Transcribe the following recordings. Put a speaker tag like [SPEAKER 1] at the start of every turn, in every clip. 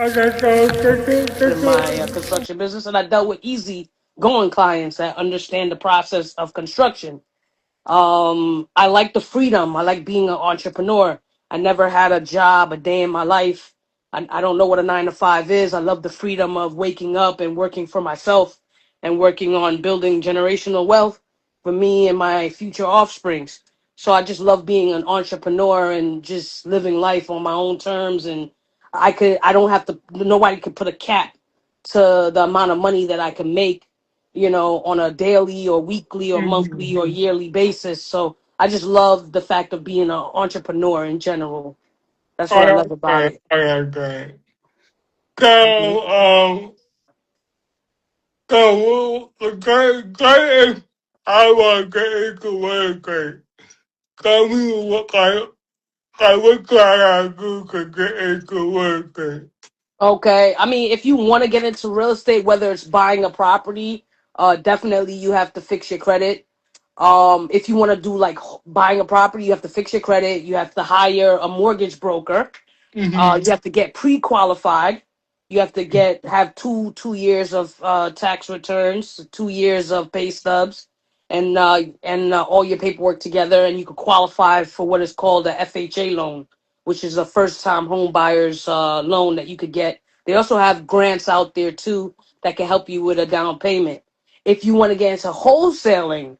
[SPEAKER 1] in my construction business, and I dealt with easy going clients that understand the process of construction. I like the freedom. I like being an entrepreneur. I never had a job a day in my life. I don't know what a 9 to 5 is. I love the freedom of waking up and working for myself and working on building generational wealth for me and my future offsprings. So I just love being an entrepreneur and just living life on my own terms. And I don't have to, nobody could put a cap to the amount of money that I can make, on a daily or weekly or monthly or yearly basis. So I just love the fact of being an entrepreneur in general. That's what I love about it.
[SPEAKER 2] Okay.
[SPEAKER 1] Mhm.
[SPEAKER 2] So, if I want to get into real estate, tell me what can I do to get into real estate?
[SPEAKER 1] Okay. I mean, if you want to get into real estate, whether it's buying a property, definitely you have to fix your credit. If you want to do like buying a property, you have to fix your credit. You have to hire a mortgage broker.
[SPEAKER 2] Mm-hmm.
[SPEAKER 1] You have to get pre-qualified. You have to have two years of tax returns, 2 years of pay stubs, and all your paperwork together, and you could qualify for what is called a FHA loan, which is a first-time home buyer's loan that you could get. They also have grants out there too that can help you with a down payment. If you want to get into wholesaling,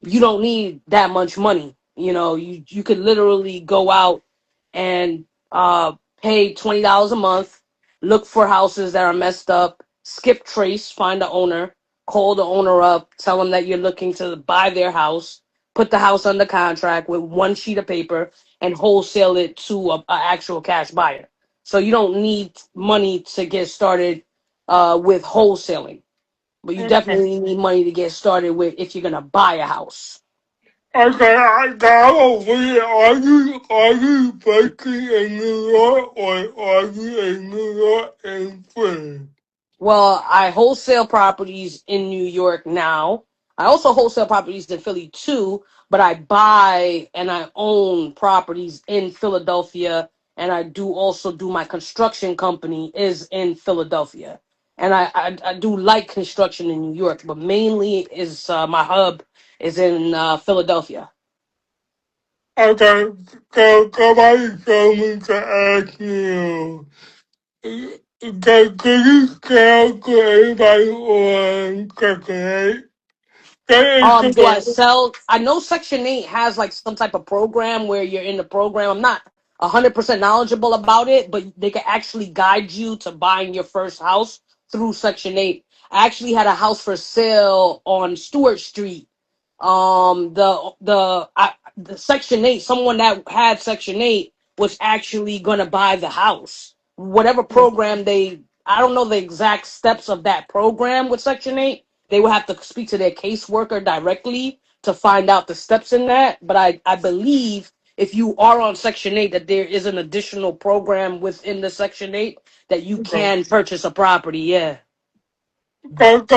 [SPEAKER 1] you don't need that much money. You could literally go out and pay $20 a month, look for houses that are messed up, skip trace, find the owner, call the owner up, tell them that you're looking to buy their house, put the house under contract with one sheet of paper, and wholesale it to a actual cash buyer. So you don't need money to get started with wholesaling, but you
[SPEAKER 2] Okay.
[SPEAKER 1] definitely need money to get started with if you're gonna buy a house.
[SPEAKER 2] Okay, I got over it. Are you working in New York or are you in New York and Philly?
[SPEAKER 1] Well, I wholesale properties in New York now. I also wholesale properties in Philly too, but I buy and I own properties in Philadelphia, and I do also do my construction company is in Philadelphia. And I do like construction in New York, but mainly is my hub is in Philadelphia.
[SPEAKER 2] Okay, so somebody told me to ask you, can you sell to anybody on Section 8? That is
[SPEAKER 1] Do I
[SPEAKER 2] the
[SPEAKER 1] sell? I know Section 8 has like some type of program where you're in the program. I'm not 100% knowledgeable about it, but they can actually guide you to buying your first house through Section 8. I actually had a house for sale on Stewart Street. The Section 8, someone that had Section 8 was actually gonna buy the house. Whatever program I don't know the exact steps of that program with Section 8. They will have to speak to their caseworker directly to find out the steps in that. But I believe if you are on Section 8, that there is an additional program within the Section 8 that you can purchase a property. Yeah.
[SPEAKER 2] can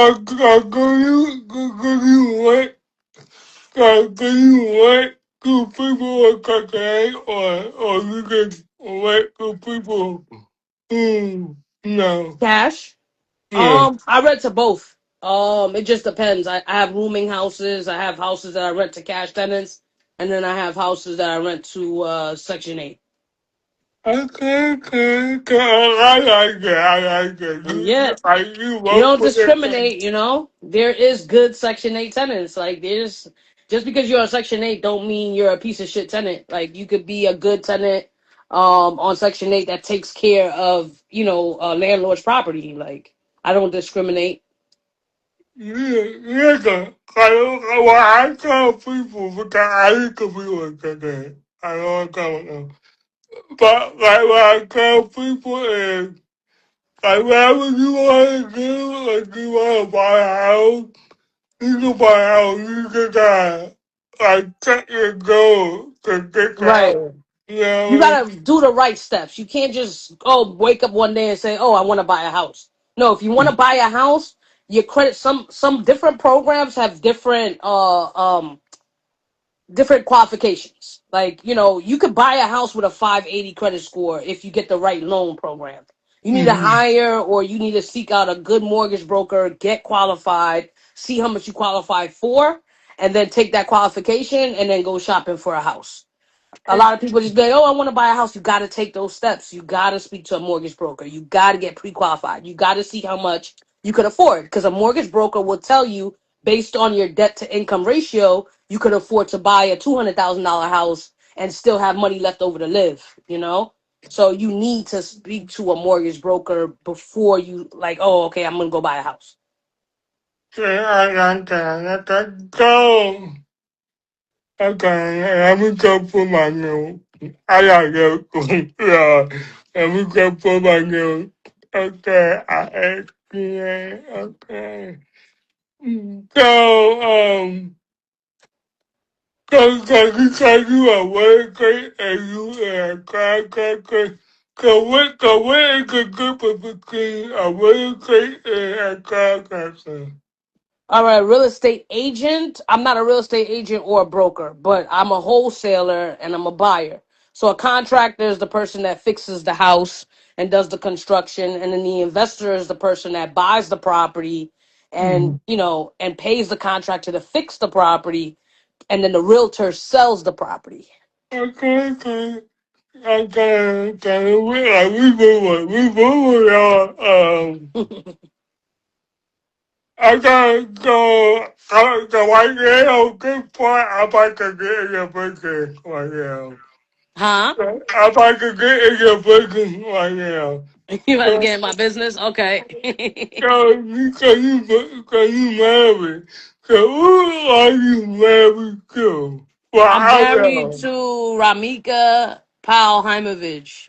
[SPEAKER 2] you rent to people on Section 8 or you can rent to people who, no,
[SPEAKER 1] Cash.
[SPEAKER 2] yeah.
[SPEAKER 1] I rent to both. It just depends. I have rooming houses. I have houses that I rent to cash tenants, and then I have houses that I rent to Section 8.
[SPEAKER 2] Okay. I like that. I like that.
[SPEAKER 1] And yeah,
[SPEAKER 2] You
[SPEAKER 1] you
[SPEAKER 2] vote
[SPEAKER 1] don't
[SPEAKER 2] for that.
[SPEAKER 1] discriminate. There is good Section 8 tenants. Like there's just because you're on Section 8 don't mean you're a piece of shit tenant. Like you could be a good tenant on Section 8 that takes care of a landlord's property. Like I don't discriminate.
[SPEAKER 2] Yeah. Well, I tell people because I used to be like that. I don't know. But like what I tell people is like whatever you want to do, like you want to buy a house, you can buy a house. You just gotta like set your goal to get the
[SPEAKER 1] Right.
[SPEAKER 2] house. You
[SPEAKER 1] You
[SPEAKER 2] know?
[SPEAKER 1] gotta do the right steps. You can't just wake up one day and say, "Oh, I want to buy a house." No, if you want to buy a house, your credit some different programs have different qualifications. Like, you could buy a house with a 580 credit score if you get the right loan program. You need to hire or you need to seek out a good mortgage broker, get qualified, see how much you qualify for, and then take that qualification and then go shopping for a house. A lot of people just be like, oh, I want to buy a house. You got to take those steps. You got to speak to a mortgage broker. You got to get pre-qualified. You got to see how much you could afford, because a mortgage broker will tell you based on your debt to income ratio, you could afford to buy a $200,000 house and still have money left over to live, you know? So you need to speak to a mortgage broker before you like, oh, okay, I'm going to go buy a house.
[SPEAKER 2] Go. Okay, let me go put my new. I gotta go. Yeah, let me go put my new. Okay, okay. So, cause you are very great and you so what is the difference between a very great and a contractor?
[SPEAKER 1] All right, real estate agent. I'm not a real estate agent or a broker, but I'm a wholesaler and I'm a buyer. So a contractor is the person that fixes the house and does the construction, and then the investor is the person that buys the property and, you know, and pays the contractor to fix the property, and then the realtor sells the property.
[SPEAKER 2] Okay. We I gotta go. The white girl, good point. I'm about to get in your business right now.
[SPEAKER 1] Huh?
[SPEAKER 2] I'm about to get in your business right now.
[SPEAKER 1] You about to
[SPEAKER 2] So,
[SPEAKER 1] get in my business? Okay.
[SPEAKER 2] can you marry? So who are you married to? Well,
[SPEAKER 1] I'm
[SPEAKER 2] I
[SPEAKER 1] married
[SPEAKER 2] know.
[SPEAKER 1] to Ramika Powell Heimovich.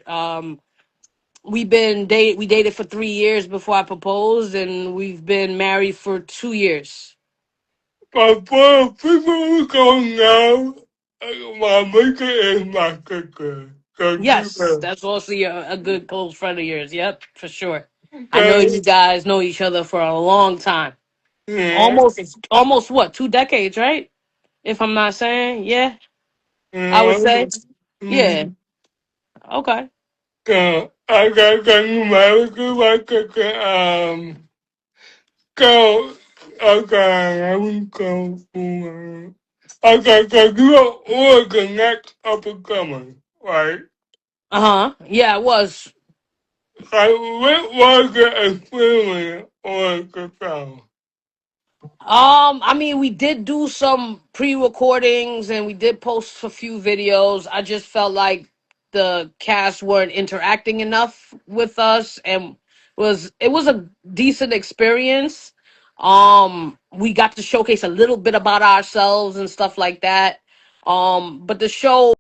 [SPEAKER 1] We dated for 3 years before I proposed, and we've been married for 2 years.
[SPEAKER 2] But for people who don't know, my maker is my sister. So you
[SPEAKER 1] Yes,
[SPEAKER 2] know.
[SPEAKER 1] that's also a good close friend of yours. Yep, for sure. I know
[SPEAKER 2] Okay.
[SPEAKER 1] you guys know each other for a long time.
[SPEAKER 2] Yeah.
[SPEAKER 1] Almost what, 2 decades, right? If I'm not saying, yeah, I would say, yeah.
[SPEAKER 2] Mm,
[SPEAKER 1] Okay.
[SPEAKER 2] I got you married to my sister. So, okay, I will go for okay, so you are the next up and coming, right?
[SPEAKER 1] Uh huh. Yeah, it was.
[SPEAKER 2] Like, what was the experience on the show?
[SPEAKER 1] I mean, we did do some pre-recordings and we did post a few videos. I just felt like the cast weren't interacting enough with us, and it was a decent experience. We got to showcase a little bit about ourselves and stuff like that. But the show